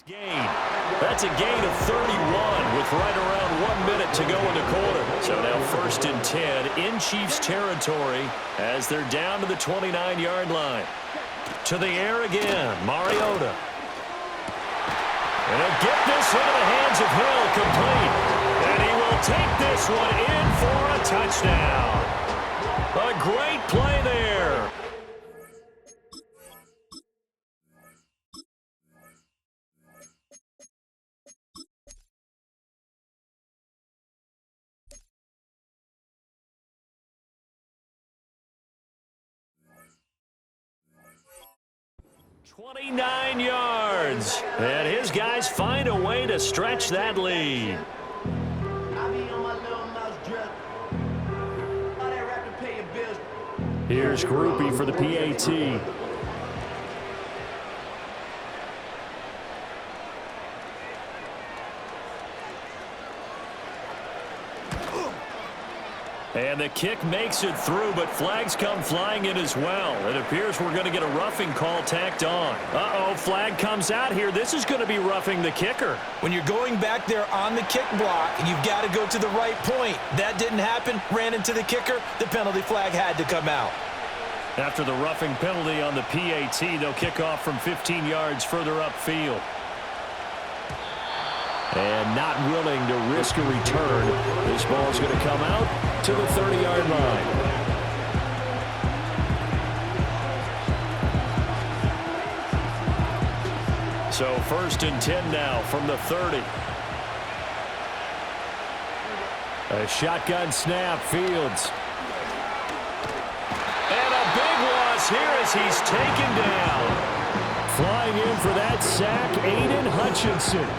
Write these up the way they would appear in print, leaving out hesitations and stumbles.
Gain. That's a gain of 31 with right around 1 minute to go in the quarter. So now 1st and 10 in Chiefs territory as they're down to the 29-yard line. To the air again, Mariota. And he'll get this into the hands of Hill, complete. And he will take this one in for a touchdown. A great play there. .29 yards. And his guys find a way to stretch that lead. Here's Groupie for the PAT. And the kick makes it through, but flags come flying in as well. It appears we're going to get a roughing call tacked on. Uh-oh, flag comes out here. This is going to be roughing the kicker. When you're going back there on the kick block, you've got to go to the right point. That didn't happen. Ran into the kicker. The penalty flag had to come out. After the roughing penalty on the PAT, they'll kick off from 15 yards further upfield. And not willing to risk a return, this ball's going to come out to the 30-yard line. So 1st and 10 now from the 30. A shotgun snap, Fields. And a big loss here as he's taken down. Flying in for that sack, Aiden Hutchinson.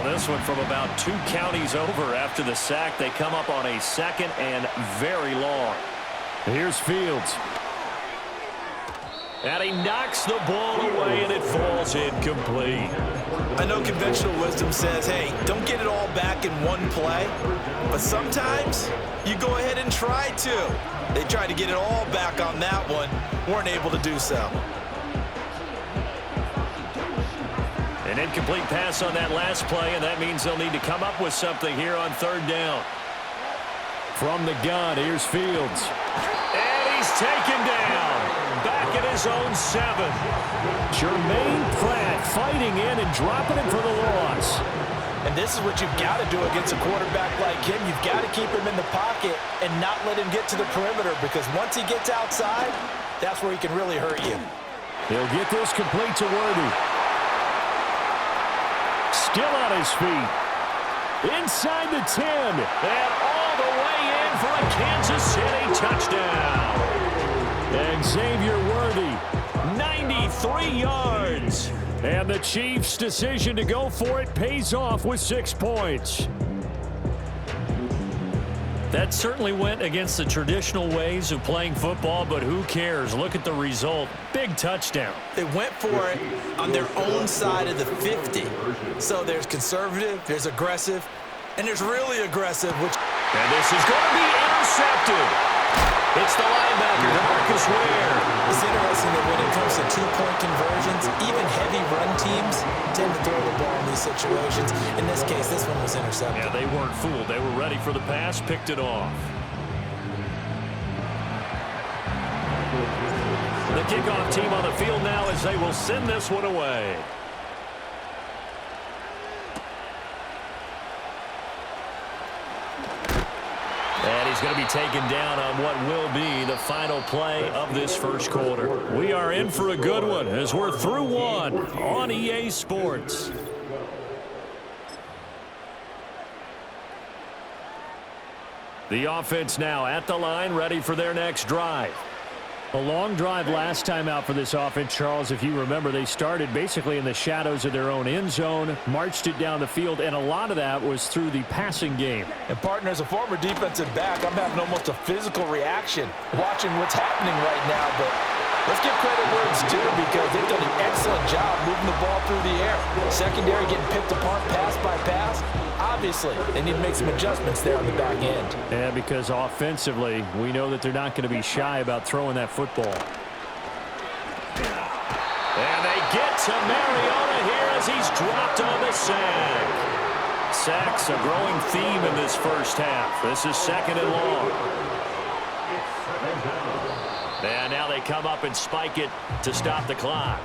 This one from about 2 counties over after the sack. They come up on a 2nd and very long. Here's Fields. And he knocks the ball away, and it falls incomplete. I know conventional wisdom says, hey, don't get it all back in one play. But sometimes you go ahead and try to. They tried to get it all back on that one. Weren't able to do so. An incomplete pass on that last play, and that means they'll need to come up with something here on 3rd down. From the gun, here's Fields. And he's taken down. Back at his own 7. Jermaine Pratt fighting in and dropping him for the loss. And this is what you've got to do against a quarterback like him. You've got to keep him in the pocket and not let him get to the perimeter, because once he gets outside, that's where he can really hurt you. He'll get this complete to Worthy. Still on his feet. Inside the 10. And all the way in for a Kansas City touchdown. And Xavier Worthy, 93 yards. And the Chiefs' decision to go for it pays off with 6 points. That certainly went against the traditional ways of playing football, but who cares? Look at the result. Big touchdown. They went for it on their own side of the 50. So there's conservative, there's aggressive, and there's really aggressive. And this is going to be intercepted. It's the linebacker, Marcus Ware. It's interesting that when it comes to 2-point conversions, even heavy run teams tend to throw the ball in these situations. In this case, this one was intercepted. Yeah, they weren't fooled. They were ready for the pass, picked it off. The kickoff team on the field now as they will send this one away. And he's going to be taken down on what will be the final play of this first quarter. We are in for a good one as we're through one on EA Sports. The offense now at the line, ready for their next drive. A long drive last time out for this offense, Charles. If you remember, they started basically in the shadows of their own end zone, marched it down the field, and a lot of that was through the passing game. And, partner, as a former defensive back, I'm having almost a physical reaction watching what's happening right now. But let's give credit where it's due because they've done an excellent job moving the ball through the air. Secondary getting picked apart pass by pass. Obviously, they need to make some adjustments there on the back end. Yeah, because offensively, we know that they're not going to be shy about throwing that football. And they get to Mariota here as he's dropped on the sack. Sacks a growing theme in this first half. This is 2nd and long. And now they come up and spike it to stop the clock.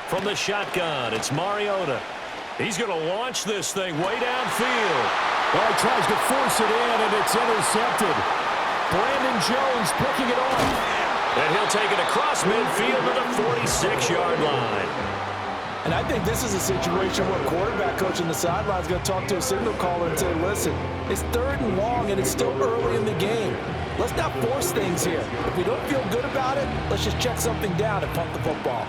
From the shotgun, it's Mariota. He's going to launch this thing way downfield. Well, he tries to force it in, and it's intercepted. Brandon Jones picking it off. And he'll take it across midfield to the 46-yard line. And I think this is a situation where quarterback coach on the sideline is going to talk to a signal caller and say, listen, it's 3rd and long, and it's still early in the game. Let's not force things here. If we don't feel good about it, let's just check something down and punt the football.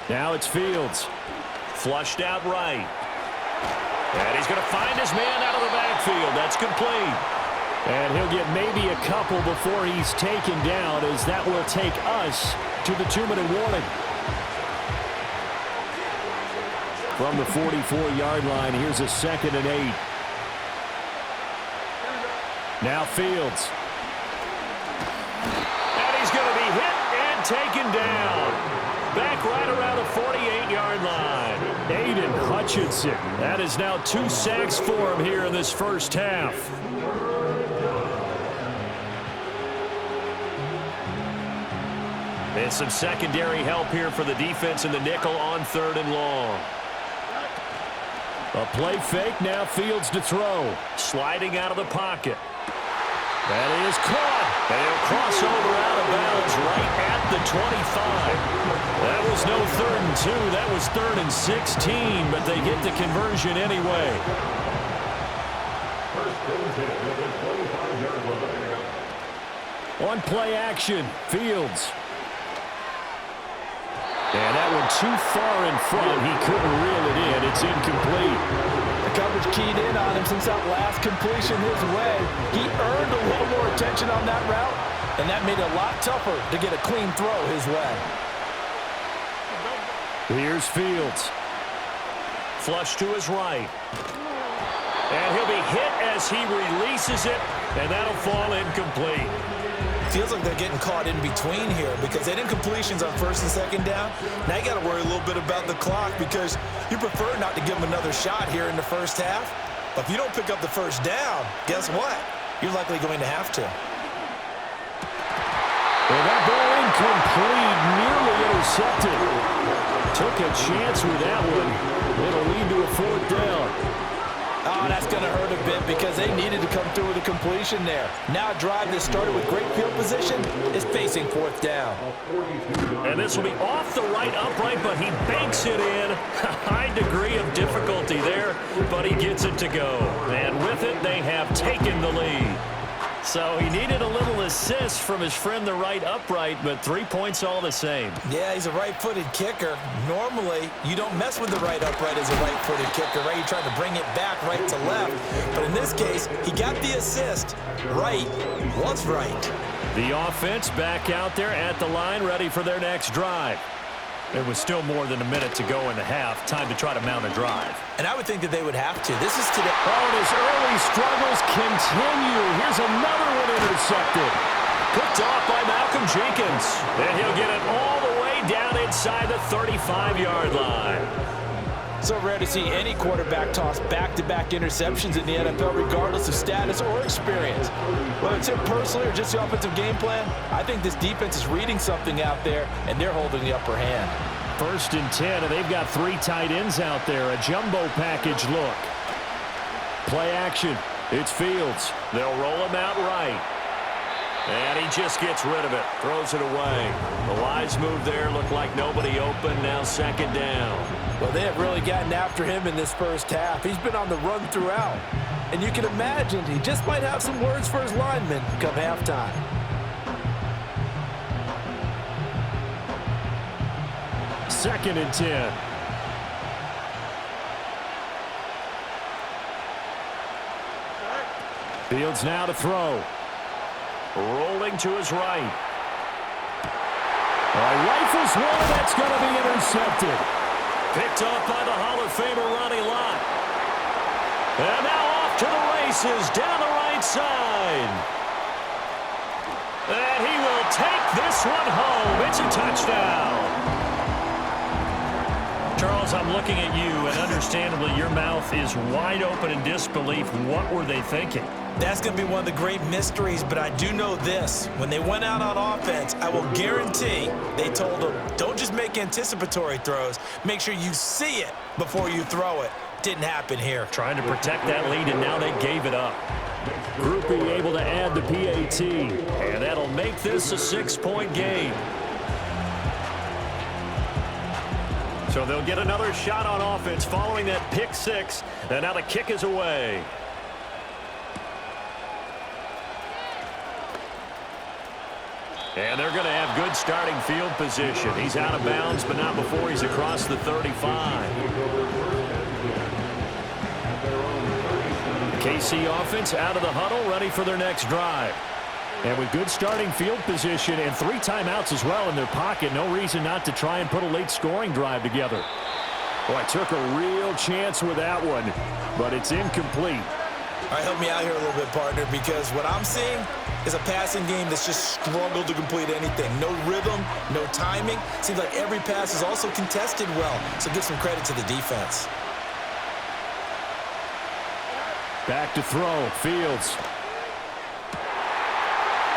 Now it's Fields. Flushed out right. And he's going to find his man out of the backfield. That's complete. And he'll get maybe a couple before he's taken down, as that will take us to the 2-minute warning. From the 44-yard line, here's a 2nd and 8. Now Fields. And he's going to be hit and taken down. Back right around the 48-yard line. Aiden Hutchinson. That is now 2 sacks for him here in this first half. And some secondary help here for the defense in the nickel on 3rd and long. A play fake, now Fields to throw. Sliding out of the pocket. That is caught. And he'll cross over out of bounds right at the 25. That was no 3rd and 2. That was 3rd and 16, but they get the conversion anyway. On play action, Fields. And that one too far in front. He couldn't reel it in. It's incomplete. The coverage keyed in on him since that last completion his way. He earned a little more attention on that route, and that made it a lot tougher to get a clean throw his way. Here's Fields. Flush to his right. And he'll be hit as he releases it, and that'll fall incomplete. Feels like they're getting caught in between here because they didn't completions on 1st and 2nd down. Now you got to worry a little bit about the clock because you prefer not to give them another shot here in the first half. But if you don't pick up the 1st down, guess what? You're likely going to have to. Well, that ball incomplete, nearly intercepted. Took a chance with that one. It'll lead to a 4th down. Oh, that's going to hurt a bit because they needed to come through with a completion there. Now a drive that started with great field position is facing 4th down. And this will be off the right upright, but he banks it in. A high degree of difficulty there, but he gets it to go. And with it, they have taken the lead. So he needed a little assist from his friend the right upright, but 3 points all the same. Yeah, he's a right-footed kicker. Normally, you don't mess with the right upright as a right-footed kicker, right? You try to bring it back right to left. But in this case, he got the assist. Right was right. The offense back out there at the line, ready for their next drive. There was still more than a minute to go in the half. Time to try to mount a drive. And I would think that they would have to. This is today. Oh, and his early struggles continue. Here's another one intercepted. Picked off by Malcolm Jenkins. And he'll get it all the way down inside the 35-yard line. So rare to see any quarterback toss back-to-back interceptions in the NFL, regardless of status or experience. Whether it's him personally or just the offensive game plan, I think this defense is reading something out there, and they're holding the upper hand. 1st and 10, and they've got 3 tight ends out there. A jumbo package look. Play action. It's Fields. They'll roll him out right. And he just gets rid of it. Throws it away. The wise move there. Looked like nobody open. Now second down. Well, they have really gotten after him in this first half. He's been on the run throughout. And you can imagine he just might have some words for his linemen come halftime. Second and 10. Fields now to throw. Rolling to his right. Rifles one. That's going to be intercepted. Picked off by the Hall of Famer Ronnie Lott. And now off to the races down the right side. And he will take this one home. It's a touchdown. Charles, I'm looking at you, and understandably your mouth is wide open in disbelief. What were they thinking? That's going to be one of the great mysteries, but I do know this. When they went out on offense, I will guarantee they told them, don't just make anticipatory throws. Make sure you see it before you throw it. Didn't happen here. Trying to protect that lead, and now they gave it up. Groupie able to add the PAT. And that'll make this a 6-point game. So they'll get another shot on offense following that pick six. And now the kick is away. And they're going to have good starting field position. He's out of bounds, but not before he's across the 35. The KC offense out of the huddle, ready for their next drive. And with good starting field position and 3 timeouts as well in their pocket, no reason not to try and put a late scoring drive together. Boy, took a real chance with that one, but it's incomplete. All right, help me out here a little bit, partner, because what I'm seeing is a passing game that's just struggled to complete anything. No rhythm, no timing. Seems like every pass is also contested well, so give some credit to the defense. Back to throw, Fields.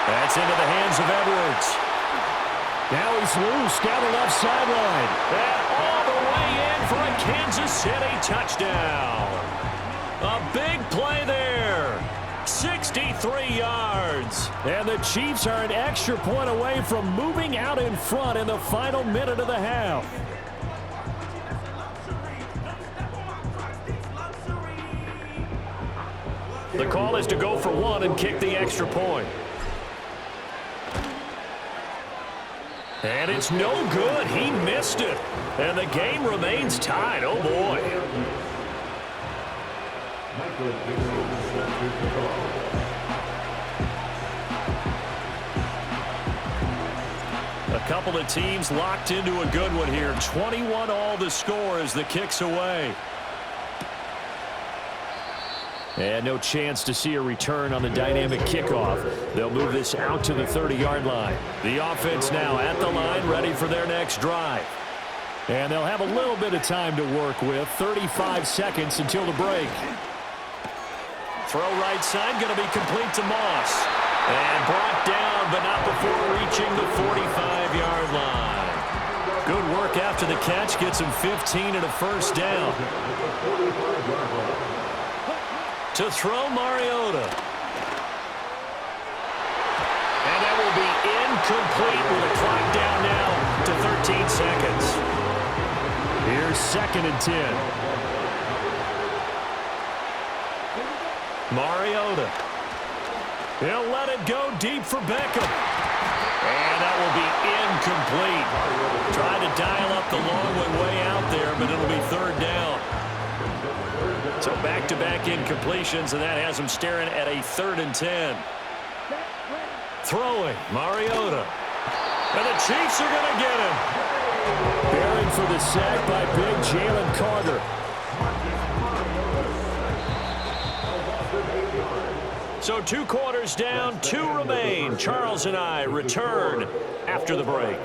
That's into the hands of Edwards. Now he's loose down the left sideline. And all the way in for a Kansas City touchdown. A big play there. 63 yards. And the Chiefs are an extra point away from moving out in front in the final minute of the half. The call is to go for one and kick the extra point. And it's no good. He missed it. And the game remains tied. Oh, boy. A couple of teams locked into a good one here. 21 all the score as the kick's away. And no chance to see a return on the dynamic kickoff. They'll move this out to the 30-yard line. The offense now at the line, ready for their next drive. And they'll have a little bit of time to work with. 35 seconds until the break. Throw right side, going to be complete to Moss. And brought down, but not before reaching the 45-yard line. Good work after the catch. Gets him 15 and a first down. To throw, Mariota. And that will be incomplete with a clock down now to 13 seconds. Here's second and 10. Mariota. He'll let it go deep for Beckham. And that will be incomplete. Trying to dial up the long one way out there, but it'll be third down. So back-to-back incompletions, and that has him staring at a 3rd and 10. Throwing, Mariota. And the Chiefs are going to get him. Buried for the sack by big Jalen Carter. So 2 quarters down, 2 remain. Charles and I return after the break.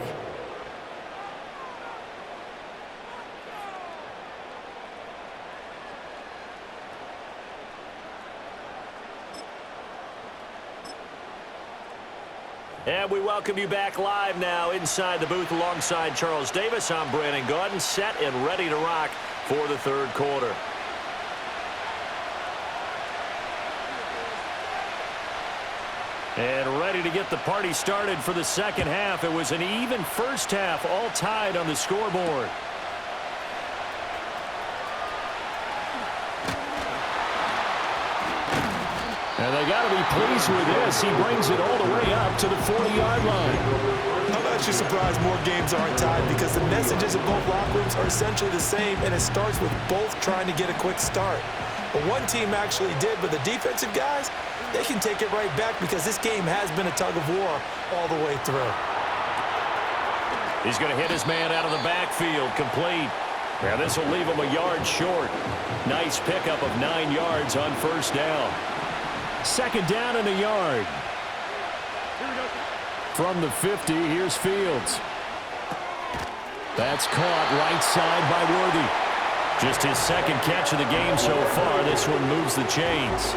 And we welcome you back live now inside the booth alongside Charles Davis. I'm Brandon Gaudin, set and ready to rock for the 3rd quarter. And ready ready to get the party started for the second half. It was an even first half, all tied on the scoreboard. And they got to be pleased with this. He brings it all the way up to the 40-yard line. I'm actually surprised more games aren't tied because the messages of both locker rooms are essentially the same, and it starts with both trying to get a quick start. But one team actually did, but the defensive guys, they can take it right back because this game has been a tug of war all the way through. He's going to hit his man out of the backfield, complete. Now this will leave him a yard short. Nice pickup of 9 yards on first down. Second down and a yard. From the 50, here's Fields. That's caught right side by Worthy. Just his second catch of the game so far. This one moves the chains.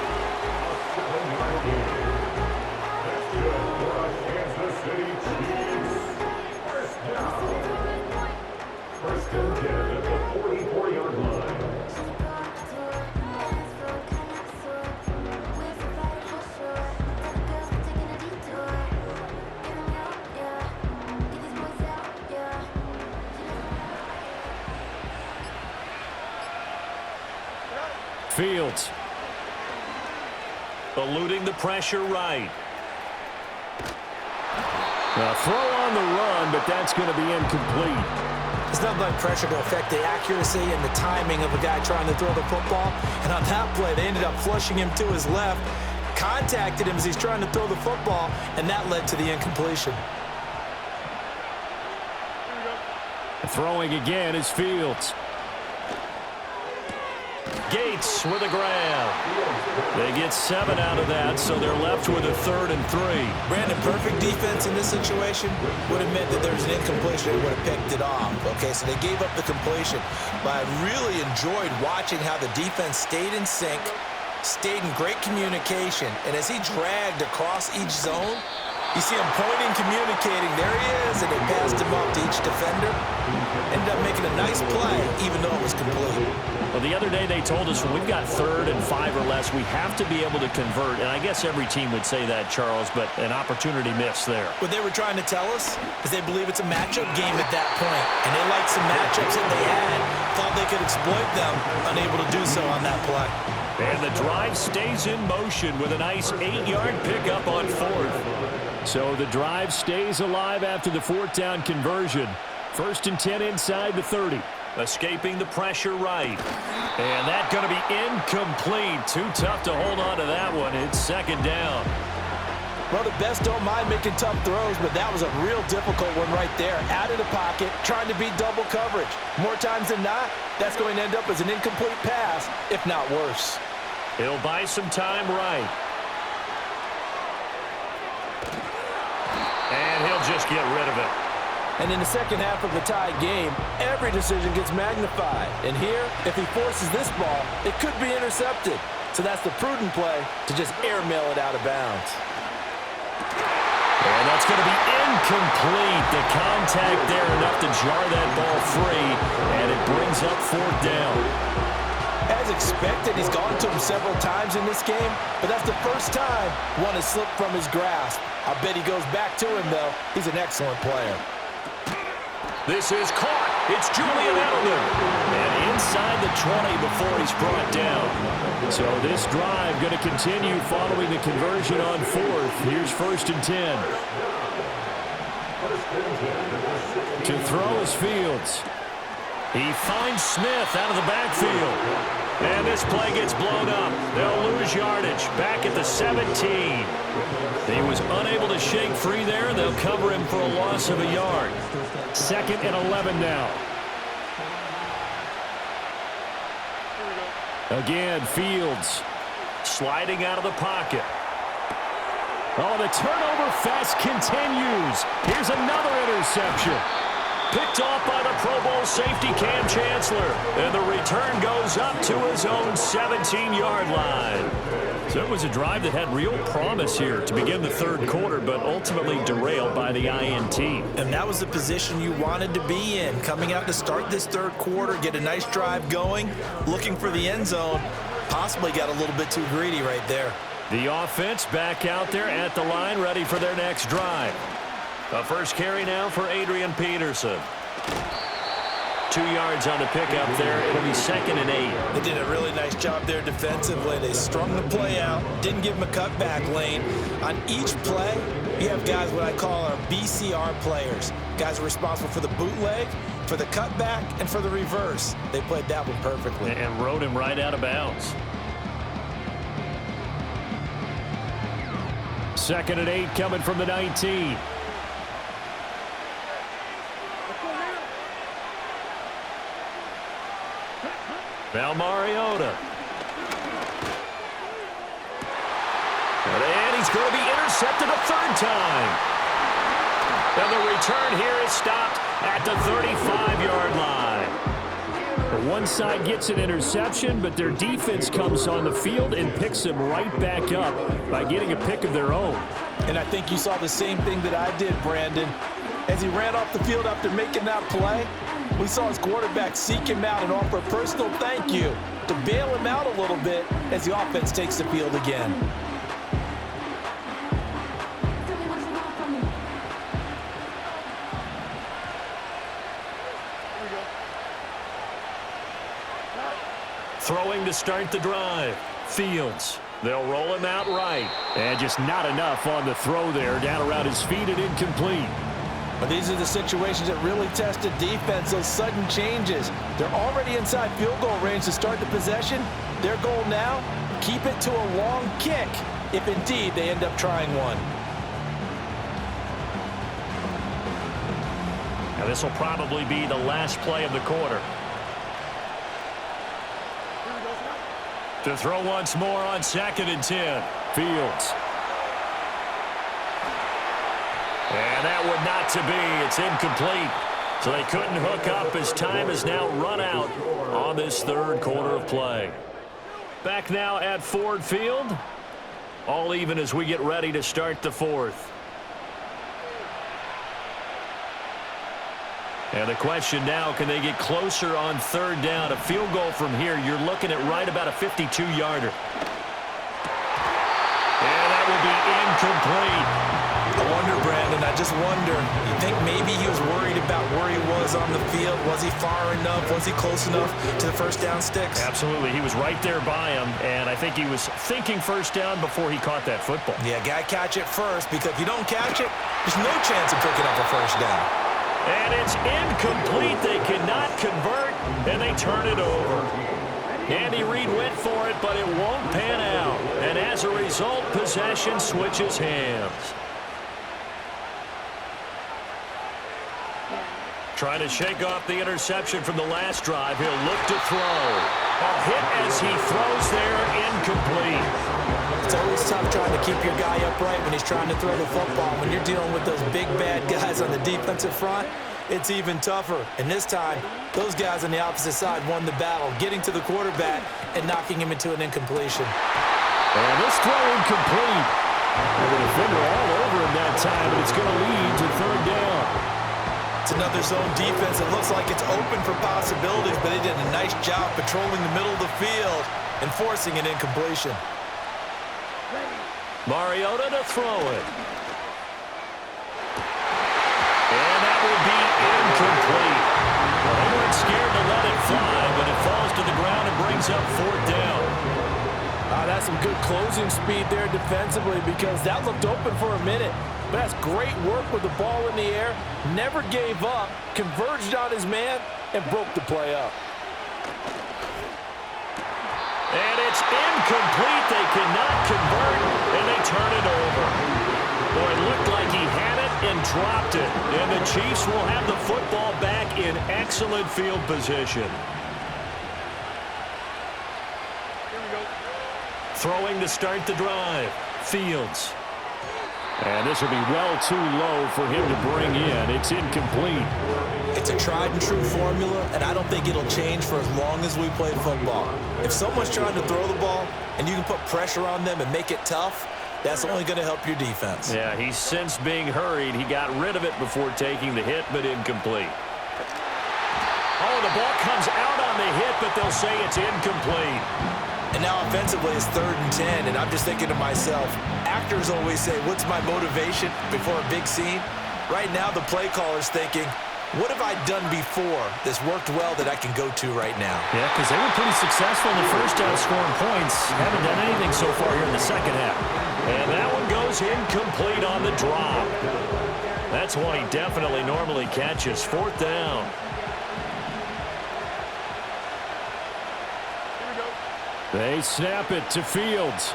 Fields eluding the pressure right. A throw on the run, but that's going to be incomplete. It's not like pressure to affect the accuracy and the timing of a guy trying to throw the football. And on that play, they ended up flushing him to his left, contacted him as he's trying to throw the football, and that led to the incompletion. Throwing again is Fields. Gates with a grab. They get 7 out of that, so they're left with a 3rd and 3. Brandon, perfect defense in this situation would have meant that there was an incompletion. They would have picked it off. Okay, so they gave up the completion. But I really enjoyed watching how the defense stayed in sync, stayed in great communication, and as he dragged across each zone, you see him pointing, communicating. There he is, and they passed him off to each defender. Ended up making a nice play, even though it was complete. Well, the other day they told us when we've got 3rd and 5 or less, we have to be able to convert. And I guess every team would say that, Charles, but an opportunity missed there. What they were trying to tell us is they believe it's a matchup game at that point. And they liked some matchups that they had. Thought they could exploit them, unable to do so on that play. And the drive stays in motion with a nice 8-yard pickup on 4th. So the drive stays alive after the 4th down conversion. 1st and 10 inside the 30. Escaping the pressure right. And that's going to be incomplete. Too tough to hold on to that one. It's 2nd down. Well, the best don't mind making tough throws, but that was a real difficult one right there. Out of the pocket, trying to beat double coverage. More times than not, that's going to end up as an incomplete pass, if not worse. He'll buy some time right. And he'll just get rid of it. And in the second half of the tied game, every decision gets magnified. And here, if he forces this ball, it could be intercepted. So that's the prudent play to just airmail it out of bounds. And that's going to be incomplete. The contact there enough to jar that ball free. And it brings up 4th down. As expected, he's gone to him several times in this game, but that's the first time one has slipped from his grasp. I bet he goes back to him, though. He's an excellent player. This is caught. It's Julian Edelman. And inside the 20 before he's brought down. So this drive going to continue following the conversion on 4th. Here's 1st and 10. To throw is Fields. He finds Smith out of the backfield. And this play gets blown up. They'll lose yardage back at the 17. He was unable to shake free there. They'll cover him for a loss of a yard. 2nd and 11 now. Again, Fields sliding out of the pocket. Oh, the turnover fest continues. Here's another interception. Picked off by the Pro Bowl safety Cam Chancellor. And the return goes up to his own 17-yard line. So it was a drive that had real promise here to begin the 3rd quarter, but ultimately derailed by the INT. And that was the position you wanted to be in. Coming out to start this 3rd quarter, get a nice drive going, looking for the end zone. Possibly got a little bit too greedy right there. The offense back out there at the line, ready for their next drive. A first carry now for Adrian Peterson. 2 yards on the pickup there. It'll be 2nd and 8. They did a really nice job there defensively. They strung the play out, didn't give him a cutback lane. On each play, you have guys what I call our BCR players. Guys are responsible for the bootleg, for the cutback, and for the reverse. They played that one perfectly. And rode him right out of bounds. 2nd and 8 coming from the 19. Now Mariota. And he's going to be intercepted a 3rd time. And the return here is stopped at the 35-yard line. One side gets an interception, but their defense comes on the field and picks them right back up by getting a pick of their own. And I think you saw the same thing that I did, Brandon. As he ran off the field after making that play, we saw his quarterback seek him out and offer a personal thank you to bail him out a little bit as the offense takes the field again. Throwing to start the drive. Fields. They'll roll him out right. And just not enough on the throw there. Down around his feet and incomplete. But these are the situations that really test the defense, those sudden changes. They're already inside field goal range to start the possession. Their goal now, keep it to a long kick, if indeed they end up trying one. Now this will probably be the last play of the quarter. To throw once more on 2nd and 10. Fields. And that would not to be. It's incomplete. So they couldn't hook up as time is now run out on this 3rd quarter of play. Back now at Ford Field. All even as we get ready to start the 4th. And the question now, can they get closer on 3rd down? A field goal from here, you're looking at right about a 52-yarder. And that will be incomplete. I wonder, Brandon, I just wonder, you think maybe he was worried about where he was on the field? Was he far enough? Was he close enough to the first down sticks? Absolutely. He was right there by him, and I think he was thinking first down before he caught that football. Yeah, got to catch it first, because if you don't catch it, there's no chance of picking up a first down. And it's incomplete. They cannot convert, and they turn it over. Andy Reid went for it, but it won't pan out. And as a result, possession switches hands. Trying to shake off the interception from the last drive. He'll look to throw. A hit as he throws there, incomplete. It's always tough trying to keep your guy upright when he's trying to throw the football. When you're dealing with those big, bad guys on the defensive front, it's even tougher. And this time, those guys on the opposite side won the battle, getting to the quarterback and knocking him into an incompletion. And this throw incomplete. And the defender all over him that time, and it's going to lead to 3rd down. It's another zone defense. It looks like it's open for possibilities, but they did a nice job patrolling the middle of the field and forcing an incompletion. Mariota to throw it. And that will be incomplete. They weren't scared to let it fly, but it falls to the ground and brings up 4th down. That's some good closing speed there defensively, because that looked open for a minute. But that's great work with the ball in the air. Never gave up, converged on his man, and broke the play up. And it's incomplete. They cannot convert, and they turn it over. Boy, it looked like he had it and dropped it. And the Chiefs will have the football back in excellent field position. Throwing to start the drive. Fields. And this will be well too low for him to bring in. It's incomplete. It's a tried and true formula, and I don't think it'll change for as long as we play football. If someone's trying to throw the ball and you can put pressure on them and make it tough, that's only going to help your defense. Yeah, he's since being hurried. He got rid of it before taking the hit, but incomplete. Oh, the ball comes out on the hit, but they'll say it's incomplete. And now offensively it's 3rd and 10, and I'm just thinking to myself, actors always say, what's my motivation before a big scene? Right now the play caller's thinking, what have I done before that's worked well that I can go to right now? Yeah, because they were pretty successful in the first half scoring points. Haven't done anything so far here in the second half. And that one goes incomplete on the drop. That's one he definitely normally catches. 4th down. They snap it to Fields.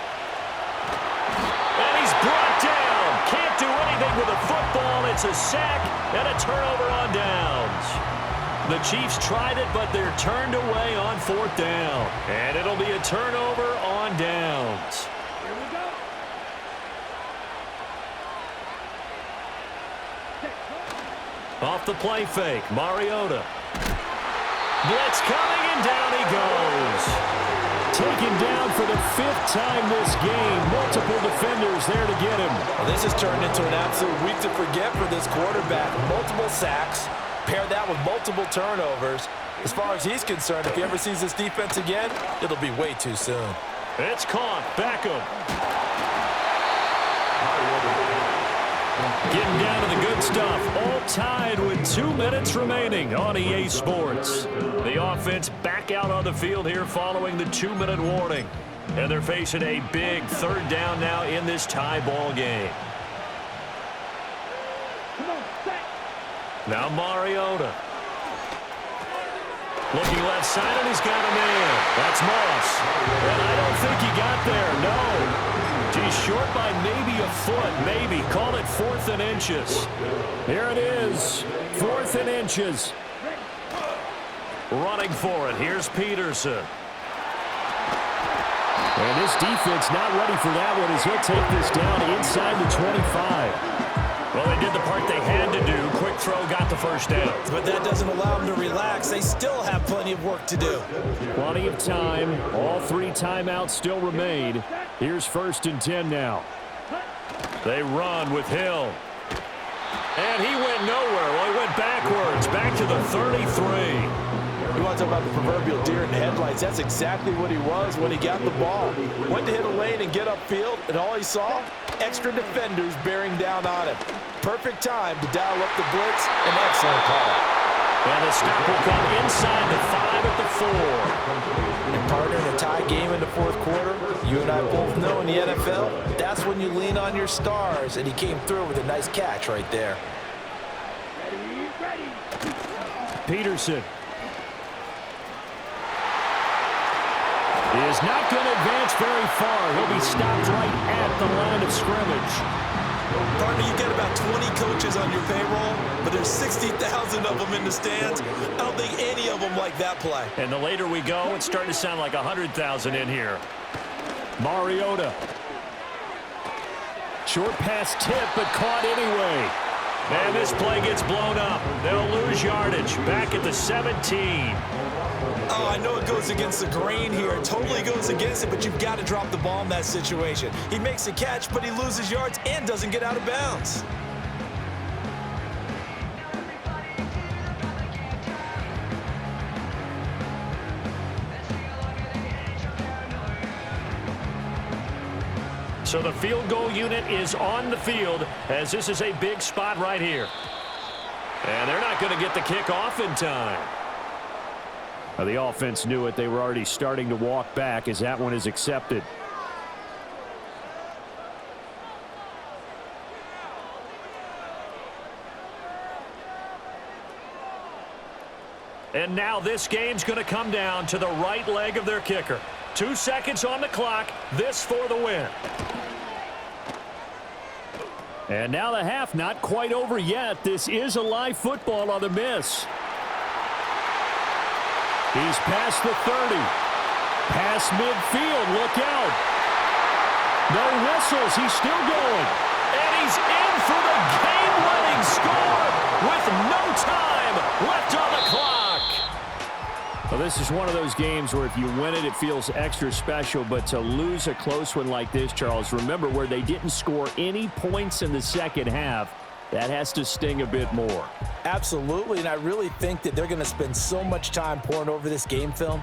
And he's brought down. Can't do anything with a football. It's a sack and a turnover on downs. The Chiefs tried it, but they're turned away on 4th down. And it'll be a turnover on downs. Here we go. Off the play fake, Mariota. Blitz coming, and down he goes. Taken down for the 5th time this game. Multiple defenders there to get him. Well, this has turned into an absolute week to forget for this quarterback. Multiple sacks, pair that with multiple turnovers. As far as he's concerned, if he ever sees this defense again, it'll be way too soon. It's caught. Beckham. Getting down to the good stuff. All tied with 2 minutes remaining on EA Sports. The offense back out on the field here following the 2-minute warning. And they're facing a big 3rd down now in this tie ball game. Now Mariota. Looking left side, and he's got a man. That's Moss. And I don't think he got there. No. He's short by maybe a foot. Maybe. Call it 4th and inches. Here it is. 4th and inches. Running for it. Here's Peterson. And this defense not ready for that one as he'll take this down inside the 25. Well, they did the part they had to do. Quick throw, got the 1st down. But that doesn't allow them to relax. They still have plenty of work to do. Plenty of time. All 3 timeouts still remain. Here's 1st and 10 now. They run with Hill. And he went nowhere. Well, he went backwards. Back to the 33. You want to talk about the proverbial deer in the headlights. That's exactly what he was when he got the ball. Went to hit a lane and get upfield, and all he saw, extra defenders bearing down on him. Perfect time to dial up the blitz. An excellent call. And the stop will come inside the 5 at the 4. And partner, in a tie game in the 4th quarter, you and I both know in the NFL, that's when you lean on your stars, and he came through with a nice catch right there. Ready. Peterson. He is not going to advance very far. He'll be stopped right at the line of scrimmage. Partner, you get about 20 coaches on your payroll, but there's 60,000 of them in the stands. I don't think any of them like that play. And the later we go, it's starting to sound like 100,000 in here. Mariota. Short pass tip, but caught anyway. And this play gets blown up. They'll lose yardage. Back at the 17. Oh, I know it goes against the grain here. It totally goes against it, but you've got to drop the ball in that situation. He makes a catch, but he loses yards and doesn't get out of bounds. So the field goal unit is on the field as this is a big spot right here. And they're not going to get the kick off in time. The offense knew it. They were already starting to walk back as that one is accepted. And now this game's going to come down to the right leg of their kicker. 2 seconds on the clock. This for the win. And now the half not quite over yet. This is a live football on the miss. He's past the 30. Past midfield. Look out. No whistles. He's still going. And he's in for the game-winning score with no time left on the clock. Well, this is one of those games where if you win it, it feels extra special. But to lose a close one like this, Charles, remember where they didn't score any points in the second half, that has to sting a bit more. Absolutely, and I really think that they're going to spend so much time pouring over this game film.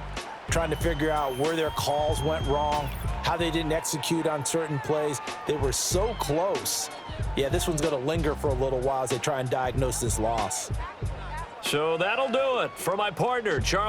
trying to figure out where their calls went wrong, how they didn't execute on certain plays. They were so close. Yeah, this one's going to linger for a little while as they try and diagnose this loss. So that'll do it for my partner, Charles.